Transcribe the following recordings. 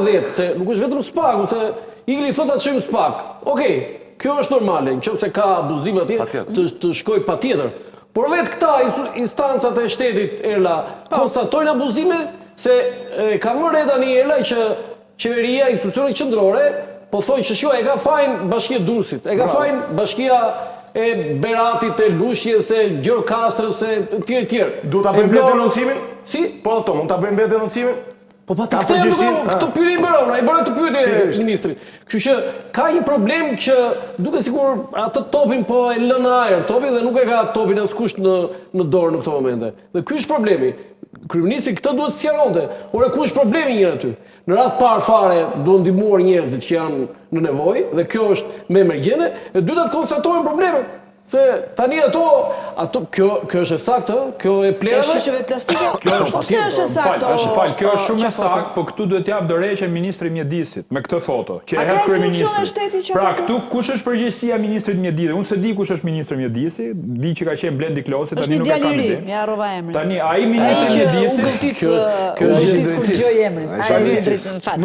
10, se nuk është vetëm SPAK, se Igli thot atë çojmë SPAK. Okej, kjo është normale, nëse ka abuzime atje, të shkoj patjetër. Por vetë këta instancat e shtetit Erla konstatojnë abuzime se ka mërë tani Erla që qeveria, institucionet qendrore, po thonë që e ka fajin Bashkia Durrësit, e ka fajin Bashkia e Beratit, e Lushjes, e Gjorkastrës, e tjerë. Du ta bëjmë vetë denoncimin? Si? Po, mund ta bëjmë vetë denoncimin? Po pa të këtë pyetje i bërë, i bërë të pyetje ministrit. Kështu që ka një problem që duke sigur atë topin po e lën në ajër topin dhe nuk e ka topin askush në dorë në këto momente. Dhe ky është problemi. Kryeministri këtë duhet të sqaronte. Ora ku është problemi njëra aty? Në radh parë fare duhet ndihmuar njerëzit që janë në nevojë dhe kjo është me emergjencë, e dyta të konstatojnë problemet. Se tani ato kjo është e saktë, kjo e plerave. E shishe plastike? Po pse është e saktë? Kjo është shumë e saktë, po këtu duhet t'jap dorëheqje ministri Mjedisit me këtë foto, që e hedh kryeministri. Pra këtu kush është përgjegjësia ministrit Mjedisit? Unë se di kush është ministri Mjedisi, di që ka qenë Blendi Klosi, tani nuk e kam ide. Ja harrova emrin. Tani ai ministri Mjedisi, kjo është kur gjoj emrin.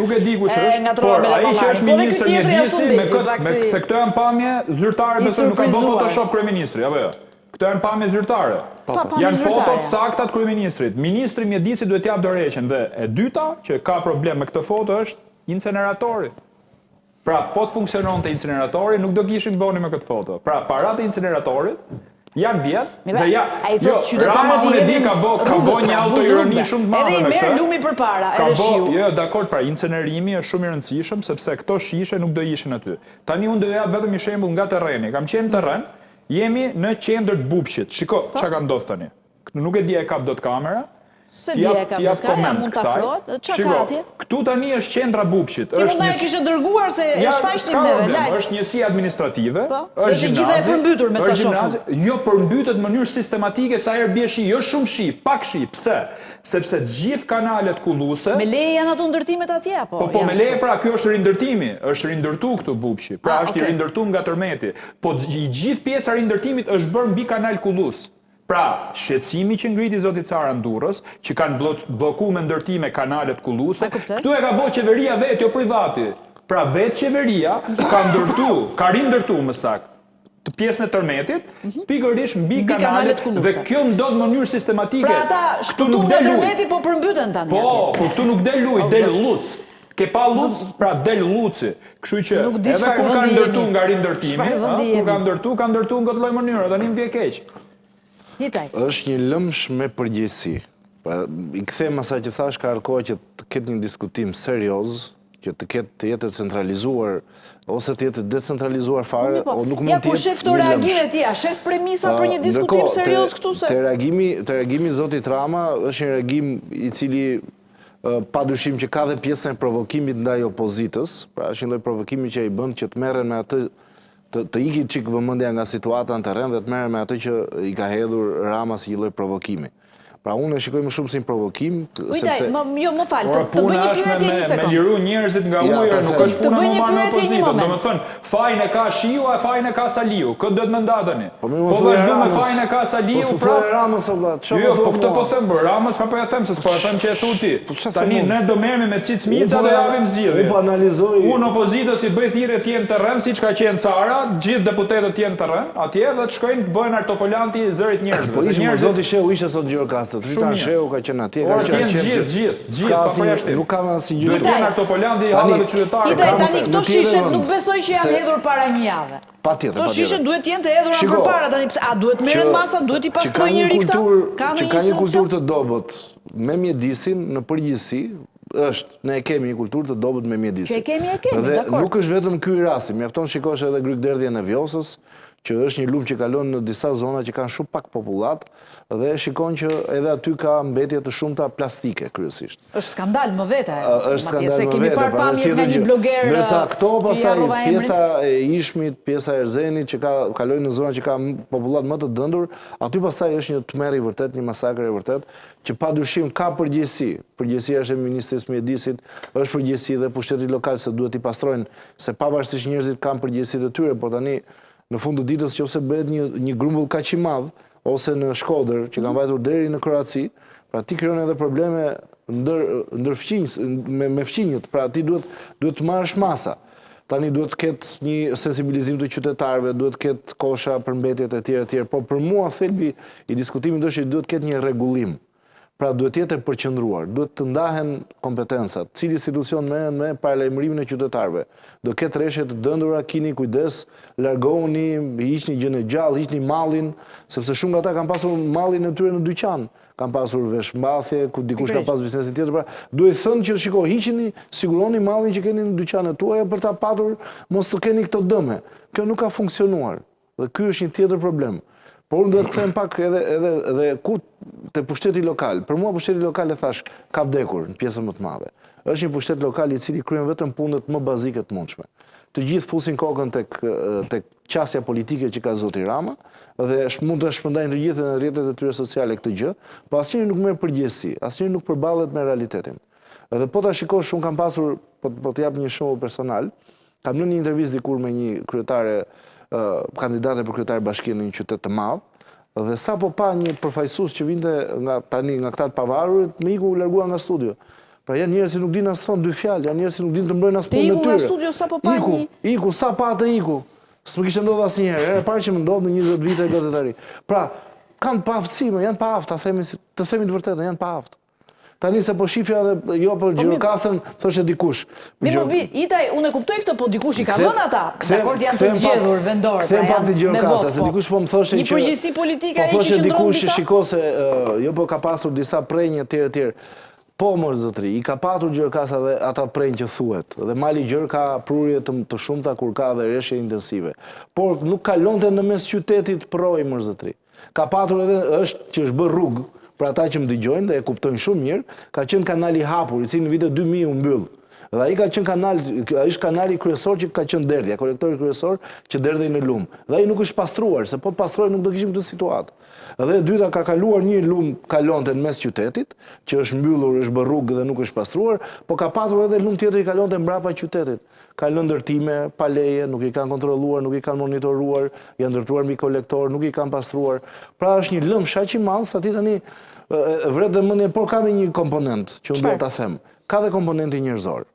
Nuk e di kush është, por ai që është ministri Mjedisi me se këto janë pamje zyrtare, besoj nuk ka bën Photoshop kryeministri, apo jo? Këto janë pamje zyrtare. Janë fotot sakta të kryeministrit. Ministri Mjedisi duhet t'jap dorëheqjen dhe e dyta që ka problem me këtë foto është incineratori. Pra, po të funksiononte incineratori, nuk do kishim bëni me këtë foto. Pra, paratë e inceneratorit janë vjetë dhe Rama unë e di ka bo një autoironi shumë të madhe me këtë. Edhe i merë lumi për para, edhe shiu. Jo, dakord, pra incinerimi është shumë i rëndësishëm sepse këto shishe nuk do ishin aty. Tani unë do jap vetëm një shembull nga terreni. Kam qenë në terren, jemi në qendër të Bubqit. Shiko, çka ka ndodhur tani. Nuk e di e kap dot kamera. Se di e kap dot kamera, mund ta afrohet. Çka ka atje? Këtu tani është qendra Bubqit. Ti mund ta kishe dërguar se e shfaqnim neve live. Është njësi administrative, është gjithë e përmbytur me sa shoh. Jo përmbytet në mënyrë sistematike sa herë bie shi, jo shumë shi, pak shi. Pse? Sepse të gjithë kanalet kulluese me leje janë ato ndërtimet atje apo? Po me leje, pra ky është rindërtimi, është rindërtu këtu Bubqi. Pra është i rindërtuar nga tërmeti. Po i gjithë pjesa e rindërtimit është bërë mbi kanal kullues. Pra, shqetësimi që ngriti zoti Cara Durrës, që kanë bloku me ndërtime kanalet kulluese, këtu e ka bërë qeveria vetë, jo privati. Pra vetë qeveria ka rindërtu më saktë të pjesën e tërmetit, pikërisht mbi kanalet dhe kjo ndodh në mënyrë sistematike. Pra ata shpëtuan nga tërmeti po përmbyten tani atje. Po këtu nuk del ujë, del luc. Ke pa luc, pra del luci. Kështu që edhe kur ka ndërtu nga rindërtimi, kur ka ndërtu në këtë lloj mënyre, tani më vjen keq. Është një lëmsh me përgjegjësi. I kthem asaj që thash, ka ardhur kohë që të ketë një diskutim serioz, që të jetë centralizuar ose të jetë decentralizuar fare, o nuk mund të jetë. Ja ku shef këto reagime ti, a shef premisa për një diskutim serioz këtu se? Te reagimi i zotit Rama është një reagim i cili padyshim që ka dhe pjesën e provokimit ndaj opozitës, pra është një lloj provokimi që ai bën që të merren me atë të iki çik vëmendja nga situata në terren dhe të merren me atë që i ka hedhur Rama si një lloj provokimi. Pra unë e shikoj më shumë si një provokim, sepse më fal, të bëj një pyetje një sekond. Me liru njerëzit nga uja, nuk është puna normale në opozitë. Domethënë, fajin e ka Shiu, a fajin e ka Saliu. Këtë duhet më ndatani. Po vazhdo me fajin e ka Saliu, pra Ramës o vllai. Jo, po këtë po them, Ramës po e them se s'po e them që e thu ti. Tani ne do merremi me Cicmica dhe japim zgjidhje. Po analizoj. Unë opozitës i bëj thirrje të jenë terren siç ka qenë Cara, gjithë deputetët jenë terren, atje dhe të shkojnë të bëjnë artopolanti zërit njerëzve. Po ishte zoti Sheu ishte sot Gjorkastër. Fritan Sheu ka qenë atje, ka qenë gjithë pa përjashtim. Nuk kam asnjë gjë. Duhet të jenë artopolandi i hallave qytetare. Tani këto shishe nuk besoj që janë hedhur para një jave. Patjetër. Këto shishe duhet të jenë të hedhura përpara tani, a duhet merret masa, duhet i pastrojë njëri këta? Ka një kulturë të dobët me mjedisin në përgjithësi. Ne kemi një kulturë të dobët me mjedisin. Që kemi, dakor. Dhe nuk është vetëm ky rasti, mjafton shikosh edhe Grykderdhjen e Vjosës, që është një lumë që kalon në disa zona që kanë shumë pak popullat, dhe shikon që edhe aty ka mbetje të shumta plastike kryesisht. Është skandal më vete. Është skandal më vete. Kemi parë nga një bloger. Ndërsa këto pastaj pjesa e Ishmit, pjesa e Erzenit që kalojnë në zona që ka popullat më të dëndur, aty pastaj është një tmerr i vërtet, një masakër i vërtet, që padyshim ka përgjegjësi. Përgjegjësia është e Ministrisë së Mjedisit, është përgjegjësi dhe pushtetit lokal se duhet i pastrojnë, se pavarësisht njerëzit kanë përgjegjësitë e tyre, por tani në fund të ditës nëse bëhet një grumbull kaq i madh ose në Shkodër që kanë vajtur deri në Kroaci, Pra ti krijon edhe probleme ndër fqinjës, me fqinjët, pra ti duhet të marrësh masa. Tani duhet të ketë një sensibilizim të qytetarëve, duhet të ketë kosha për mbetjet e tjera, por për mua thelbi i diskutimit është që duhet të ketë një rregullim. Pra duhet jetë e përqendruar, duhet të ndahen kompetencat, cili institucion merret me paralajmërimin e qytetarëve. Do ketë rreshje të dëndura, keni kujdes, largohuni, hiqni gjën e gjallë, hiqni mallin, sepse shumë nga ata kanë pasur mallin e tyre në dyqan, kanë pasur veshmbathje, ku dikush ka pas biznesin tjetër, pra duhet thënë që shiko, hiqini, siguroni mallin që keni në dyqanet tuaja për ta patur mos të keni këto dëme. Kjo nuk ka funksionuar. Dhe ky është një tjetër problem. Por unë duhet të them pak edhe ku te pushteti lokal. Për mua pushteti lokal e thash ka vdekur në pjesën më të madhe. Është një pushtet lokal i cili kryen vetëm punët më bazike të mundshme. Të gjithë fusin kokën tek qasja politike që ka zoti Rama dhe mund të shpërndajnë të gjithë në rrjetet e tyre sociale këtë gjë, por asnjëri nuk merr përgjegjësi, asnjëri nuk përballet me realitetin. Edhe po ta shikosh, unë kam pasur, po të jap një shembull personal, kam lënë një intervistë dikur me një kryetare kandidate për kryetar bashkie në një qytet të madh, dhe sa po pa një përfaqësues që vinte nga këta të pavarurit, më iku u largua nga studio. Pra janë njerëz që nuk dinë as thon dy fjalë, janë njerëz që nuk dinë të mbrojnë as punën e tyre. Iku nga studio sa po pa një. Iku sa pa të iku. S'më kishte ndodhur asnjëherë. Herë e parë që më ndodh në 20 vite gazetari. Pra, kanë pa aftësi, janë pa aftë, të themi të vërtetën, janë pa aftë. Tani se po shifja dhe jo për Gjirokastën, thoshe dikush. Itaj, unë e kuptoj këtë, po dikush i ka vënë ata. Dakord, janë të zgjedhur vendor, pra janë me votë. Se dikush po më thoshe që një përgjegjësi politike ai që thoshe qëndron dikush mbi ta. Shiko se jo po ka pasur disa prenjë etj. Po mor zotri, i ka patur Gjirokasta dhe ata prenjë që thuhet. Dhe Mali Gjër ka prurje të shumta kur ka dhe rreshje intensive. Por nuk kalonte në mes qytetit proj mor zotri. Ka patur edhe që është bërë rrugë. Për ata që më dëgjojnë dhe e kuptojnë shumë mirë, ka qenë kanali i hapur, i cili në vitet 2000 u mbyll. Dhe ai ka qenë është kanali kryesor që ka qenë derdhja, kolektori kryesor që derdhej në lum. Dhe ai nuk është pastruar, se po të pastrojë nuk do kishim këtë situatë. Dhe e dyta ka kaluar një lum kalonte në mes qytetit, që është mbyllur, është bërë rrugë dhe nuk është pastruar, po ka patur edhe lum tjetër i kalonte mbrapa qytetit. Ka lënë ndërtime pa leje, nuk i kanë kontrolluar, nuk i kanë monitoruar, janë ndërtuar mbi kolektor, nuk i kanë pastruar. Pra është një lëm shaq i madh sa ti tani vret dhe mendje, por ka një komponent që unë do ta them. Ka dhe komponenti njerëzor.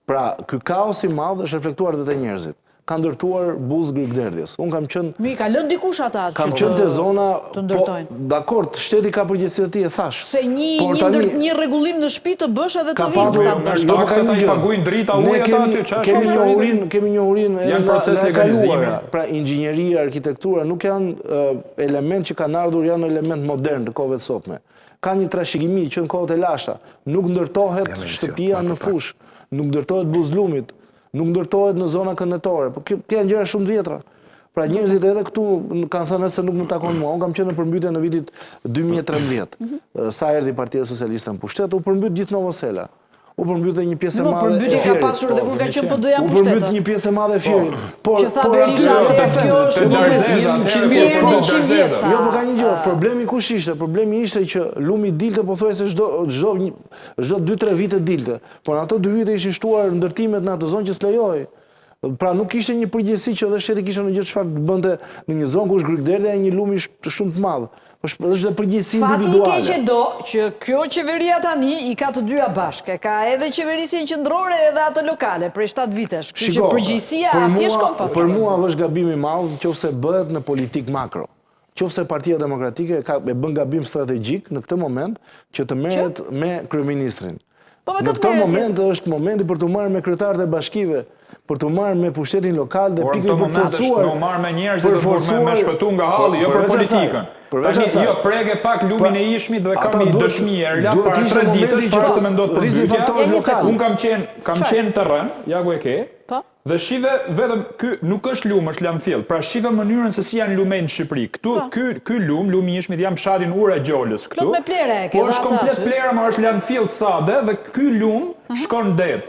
Pra, ky kaos i madh është reflektuar edhe te njerëzit. Ka ndërtuar buzë grykderdhjes. Unë kam qenë Mi ka lënë dikush ata që kam qenë te zona të ndërtojnë. Dakord, shteti ka përgjegjësi e tij, e thash. Se një rregullim në shtëpi të bësh edhe të vinë këta. Jo, ata i pagujnë drita ujë ata aty, çfarë kemi njohurinë janë proces legalizimi. Pra inxhinieria, arkitektura nuk janë element që kanë ardhur, janë element modern të kohëve të sotme. Ka një trashëgimi që në kohët e lashta nuk ndërtohet shtëpia në fush, nuk ndërtohet buzëllumit, nuk ndërtohet në zona këndetore. Po kjo janë gjëra shumë të vjetra. Pra njerëzit edhe këtu kanë thënë se nuk më takon mua. Unë kam qenë në përmbytje në vitit 2013. Sa erdhi Partia Socialiste në pushtet, u përmbyt gjithë Novosela. U përmbyt një pjesë e madhe e Përmbytje ka pasur dhe kur ka qenë PD-ja në pushtet. U përmbyt një pjesë e madhe e Fierit. Që tha Berisha atë kjo është Jo, po ka një gjë, problemi kush ishte? Problemi ishte që lumi dilte pothuajse çdo 2-3 vite dilte. Por në ato 2 vite ishin shtuar ndërtimet në atë zonë që s'lejohej. Pra nuk ishte një përgjegjësi që edhe shteti kishte në gjë çfarë bënte në një zonë ku është grykderdhja e një lumi shumë të madh. Është dhe përgjegjësi individuale. Fati i keq do që kjo qeveria tani i ka të dyja bashkë. Ka edhe qeverisjen qendrore edhe atë lokale prej 7 vitesh. Kështu që përgjegjësia atje shkon pas. Për mua është gabim i madh nëse bëhet në politik makro. Nëse Partia Demokratike e bën gabim strategjik në këtë moment që të merret me kryeministrin. Në këtë moment është momenti për të marrë me kryetarët e bashkive, për të marrë me pushtetin lokal dhe pikërisht për forcuar. Por marrë me njerëzit dhe me shpëtu nga halli, jo për politikën. Tani jo preke pak lumin e ishmit dhe kam një dëshmi e erlat para 3 ditësh para se më ndodh përmbytja. Unë kam qenë terren, ja ku e ke. Dhe shive vetëm ky nuk është lum, është lamfill. Pra shive mënyrën se si janë lumen në Shqipëri. Këtu ky lumi i ishmit jam fshatin Ura Gjolës këtu. Plot me plere e ke. Po është komplet plera, më është lamfill sade dhe ky lum shkon det.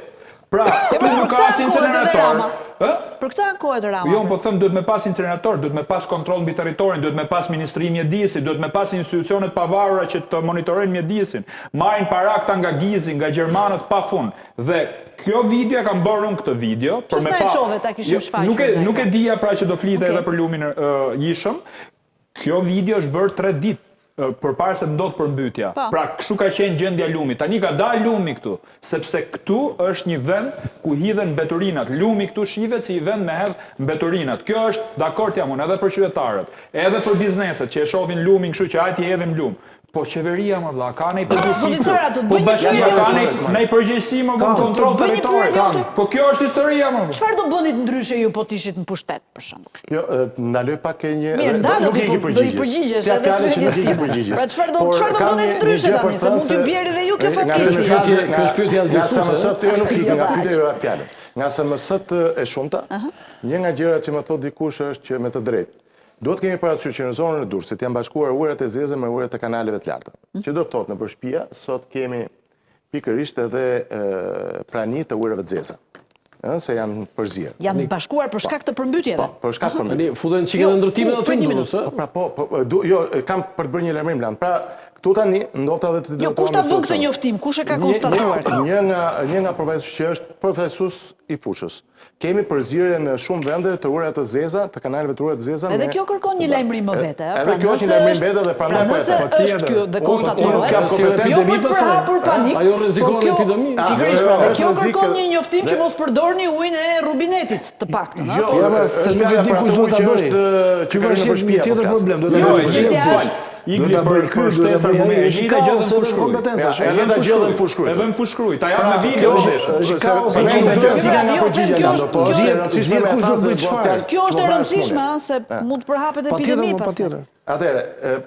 Pra, këtu nuk ka as incinerator. Për këtë ankohet Rama. Jo, po them duhet me pas incinerator, duhet me pas kontroll mbi territorin, duhet me pas Ministri i Mjedisit, duhet me pas institucionet pavarura që të monitorojnë mjedisin. Marrin para këta nga Gizi, nga gjermanët pafund. Dhe kjo video kam bërë unë këtë video për me pa. Nuk e dija pra që do flite edhe për lumin jishëm. Kjo video është bërë 3 ditë. përpara se të ndodh përmbytja. Pra, kështu ka qenë gjendja Lumit. Tani ka dalë Lumi këtu, sepse këtu është një vend ku hidhen mbeturinat. Lumi këtu shihet si i vend me hedh mbeturinat. Kjo është dakord jam unë edhe për qytetarët, edhe për bizneset që e shohin Lumin kështu që hajti hedhim Lum. Po qeveria më vlla, ka nej përgjegjësi. Po bashkia ka nej përgjegjësi më vonë kontroll territor. Po kjo është historia më. Çfarë do bënit ndryshe ju po të ishit në pushtet për shembull? Jo, ndaloj pak një nuk i përgjigjesh edhe pyetjes time. Pra çfarë do bënit ndryshe tani, se mund t'ju bjerë dhe ju kjo fatkeqësi. Kjo është pyetja zgjuese. Jo, nuk ik nga pyetja fjalë. Nga sa më sot e shumta, një nga gjërat që më thot dikush është që me të drejtë duhet kemi parasysh që në zonën e Durrësit janë bashkuar urat e zeza me urat e kanaleve të larta. Që do të thotë në përshpia, sot kemi pikërisht edhe prani të urave të zeza. Se janë përzirë. Janë bashkuar për shkak të përmbytjeve. Po, për shkak të përmbytjeve. Futen çike në ndërtimin aty ndonëse. Jo, kam për të bërë një lajmërim lan. Pra, këtu tani ndodha edhe të Jo, kush ta bën këtë njoftim? Kush e ka konstatuar? Një nga profesorët që është profesus i Fushës. Kemi përzierje në shumë vende të urave të zeza, të kanaleve të urave të zeza. Edhe kjo kërkon një lajmërim më vete, Edhe kjo është një lajmërim vete dhe prandaj po e them. Nëse është kjo dhe konstatuohet, jo për të hapur panik. Ajo rrezikon epidemi. Pikërisht, pra, kjo kërkon një njoftim që mos përdorni ujin e rubinetit të paktën, a? Jo, se nuk e di kush do ta bëjë. Që është një tjetër problem, do ta bëjë. Igli për kërështesë argumentin, ka gjallën fushkruj. Edhe në fushkruj, ta japë me video. Kjo është e rëndësishme, se mund të përhapet epidemi pastaj. Atëherë,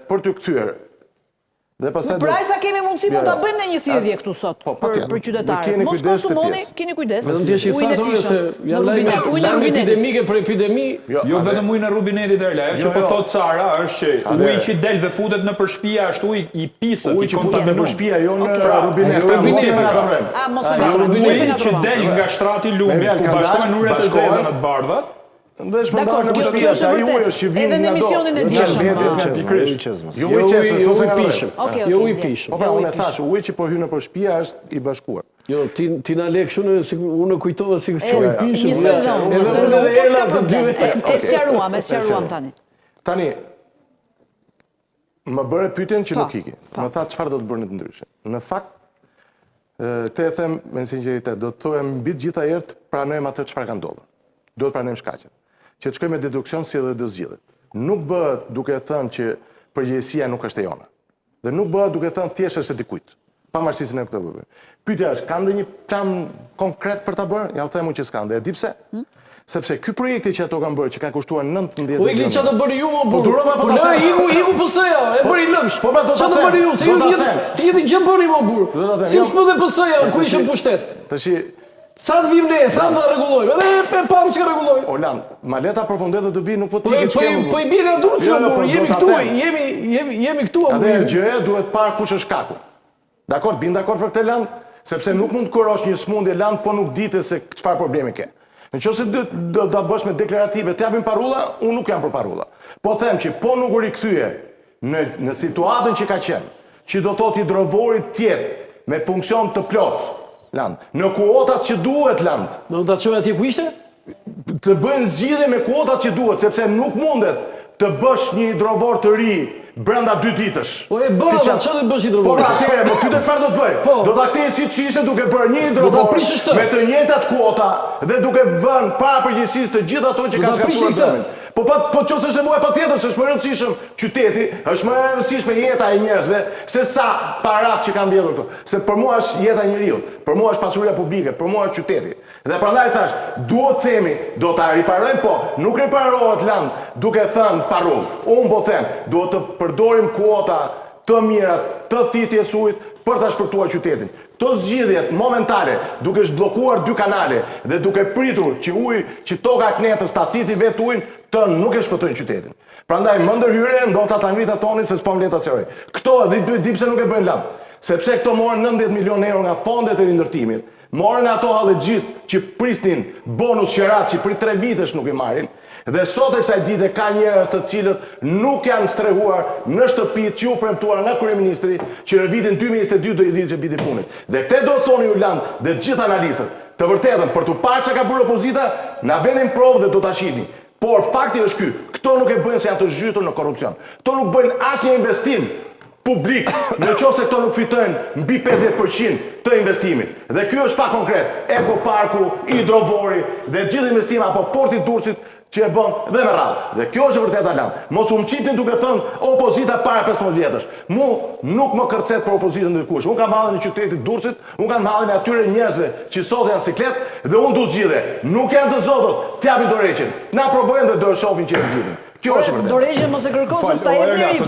për të kthyer. Pra sa kemi mundësi mund ta bëjmë në një thirrje këtu sot për qytetarët. Mos konsumoni, keni kujdes. Vetëm ti shqetësoni se janë lajme epidemike për epidemi. Jo vetëm ujin e rubinetit Erla, ajo që po thot Sara është që uji që del dhe futet në përshpia është uji i pisët. Uji që futet në përshpia, jo në rubinet. Mos e ngatrojmë. Uji që del nga shtrati i Lumit ku bashkohen uret e zeza në të bardhat. Dhe shpërndarë në përshpia, se ai uji është që vjen nga do. Edhe në emisionin e dieshëm. Jo uji qesmës, jo uji pishëm. Jo uji pishëm. Po pra, unë e thash, uji që po hyn në përshpia është i bashkuar. Jo, ti na le kështu unë kujtova si uji pishëm. Një sezon. E sqaruam tani. Tani, më bëre pyetjen që nuk iki. Më tha çfarë do të bëni të ndryshe. Në fakt, te e them me sinqeritet, do të thohem mbi të gjitha herët pranojmë atë çfarë ka ndodhur. Do të pranojmë shkaqet. Që të shkojmë me deduksion si edhe do zgjidhet. Nuk bëhet duke thënë që përgjegjësia nuk është e jona. Dhe nuk bëhet duke thënë thjesht është e dikujt. Pavarësisht se ne këtë bëjmë. Pyetja është, ka ndonjë plan konkret për ta bërë? Ja u them unë që s'ka. Dhe e di pse? Sepse ky projekti që ato kanë bërë, që ka kushtuar 19 milionë. Po Igli çfarë do bëni ju më burr? Po durova po ta them. Iku PS-ja, e bëri lëmsh. Po do ta them. Çfarë do bëni ju? Se ju ti gjë bëni më burr. Si s'po dhe PS-ja kur ishim pushtet. Tash sa të vim ne, thamë do ta rregullojmë. Edhe e pam si ka rregullojmë. Orlan, ma leta përfundet të vi nuk po ti ke çkem. Po i bie nga Durrësi, jemi këtu, jemi këtu. Atëherë gjëja duhet parë kush është shkaku. Dakor, bin dakord për këtë land, sepse nuk mund të kurosh një smundje land, po nuk ditë se çfarë problemi ke. Nëse do ta bësh me deklarative, të japin parulla, unë nuk jam për parulla. Po them që po nuk u rikthye në situatën që ka qenë, që do thotë hidrovorit tjetë me funksion të plot land, në kuotat që duhet land. Do ta çojë atje ku ishte? Të bëjnë zgjidhje me kuotat që duhet, sepse nuk mundet të bësh një hidrovor të ri brenda 2 ditësh. Po e bën, çfarë do bësh hidrovor? Po atëherë, më pyet çfarë do të bëj? Do ta kthej siç ishte duke bërë një hidrovor me të njëjtat kuota dhe duke vënë para përgjegjësisë të gjithë ato që kanë shkaktuar problemin. Po çose është nevoja patjetër, se është më rëndësishëm qyteti, është më e rëndësishme jeta e njerëzve se sa parat që kanë vjedhur këtu. Se për mua është jeta e njeriu, për mua është pasuria publike, për mua është qyteti. Dhe prandaj thash, duhet të themi, do ta riparojmë, po nuk riparohet land duke thënë parull. Unë po them, duhet të përdorim kuota të mira të thithjes ujit për ta shpërtuar qytetin. Këto zgjidhjet momentale, duke zhbllokuar 2 kanale dhe duke pritur që uji, që toka e knetës ta thithi vetë ujin, të nuk e shpëtojnë qytetin. Prandaj më ndërhyrje ndofta ta ngrit atonin se s'po mbledh ta sqaroj. Këto edhe di pse nuk e bëjnë land. Sepse këto morën 19 milionë euro nga fondet e rindërtimit. Morën ato hallexhit që prisnin bonus qerat që për 3 vitesh nuk i marrin. Dhe sot e kësaj dite ka njerëz të cilët nuk janë strehuar në shtëpitë që u premtuara nga kryeministri që në vitin 2022 do i ditë viti punit. Dhe këtë do të thoni ju land dhe gjithë analistët. Të vërtetën për të parë çka ka bërë opozita, na vënin provë dhe do ta shihni. Por fakti është ky, këto nuk e bëjnë se janë të zhytur në korrupsion. Këto nuk bëjnë asnjë investim publik, në qoftë se këto nuk fitojnë mbi 50% të investimit. Dhe ky është fakt konkret. Ekoparku, Hidrovori dhe gjithë investimet apo Porti Durrësit që e bën dhe me radhë. Dhe kjo është vërtet alarm. Mos u mçipni duke thënë opozita para 15 vjetësh. Mu nuk më kërcet për opozitën ndërkush. Unë kam hallën e qytetit Durrësit, unë kam hallën e atyre njerëzve që sot janë siklet dhe unë du zgjidhe. Nuk janë të zotët, t'japin dorëheqjen. Na provojnë dhe do e shohin që e zgjidhin. Kjo është vërtet. Dorëheqjen mos e kërkosës ta jep njëri.